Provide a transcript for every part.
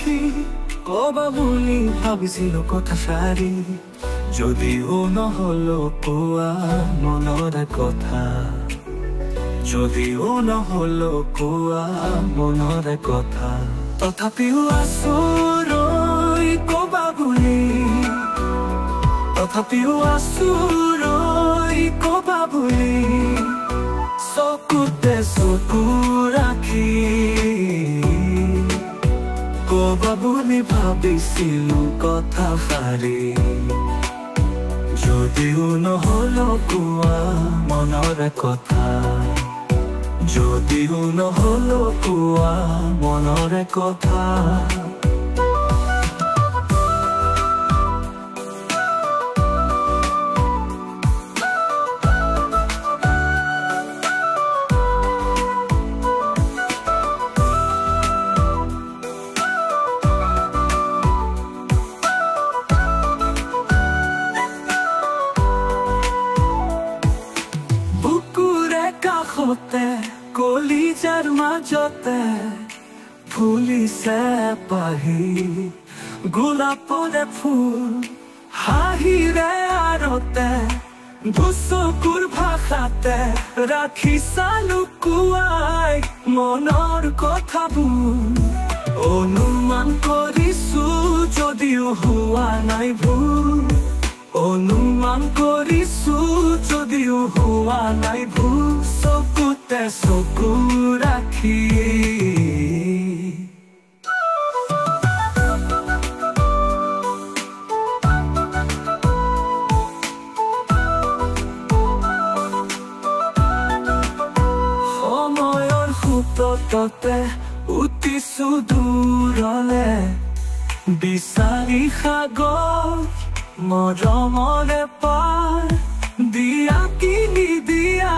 ৰাখি কবা বুলি ভাবিছিলো কথা সাৰি যদিও নহলো কোৱা মনৰে কথা যদিও নহলো কোৱা মনৰে কথা তথাপিও আছো ৰৈ কবা বুলি তথাপিও আছো ৰৈ কবা বুলি চকুতে চকু ৰাখি কবা বুলি ভাবিছিলো কথা সাৰি যদিও নহলো কোৱা মনৰে কথা যদিও নহলো কোৱা মনৰে কথা কলিজাৰ মাজতে ফুলিছে পাহি গোলাপৰে ফুল হাঁহিৰে আৰতে দুচকুৰ ভাষাতে ৰাখিছা লুকুৱাই মনৰ কথাবোৰ অনুমান কৰিছো যদিও হোৱা নাই ভুল অনুমান কৰিছো যদিও হোৱা নাই ভুল চকুতে চকু ৰাখি সময়ৰ সোঁততে উঠিছো দূৰলে বিচাৰি সাগৰ মৰমৰে পাৰ দিয়া কিনি দিয়া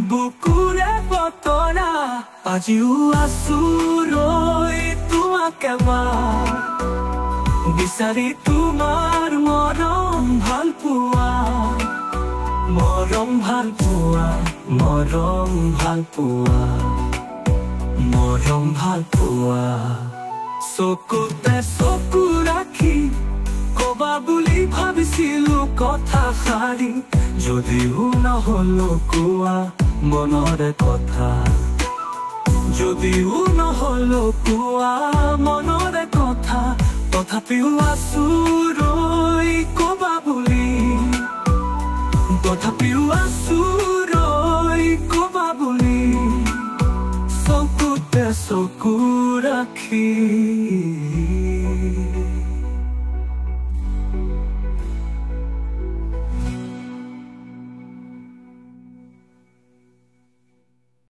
বুকুৰে বতৰা আজিও আছো ৰৈ তোমাক এবাৰ বিচাৰি তোমাৰ মৰম ভাল পোৱা মৰম ভাল পোৱা মৰম ভাল পোৱা মৰম ভাল পোৱা চকুতে চকু ৰাখি কবা বুলি ভাবিছিলো কথা সাৰি যদিও নহলো কোৱা মনৰে কথা যদিও নহলো কোৱা মনৰে কথা তথাপিও আছো ৰৈ কবা বুলি তথাপিও আছো ৰৈ কবা বুলি চকুতে চকু ৰাখি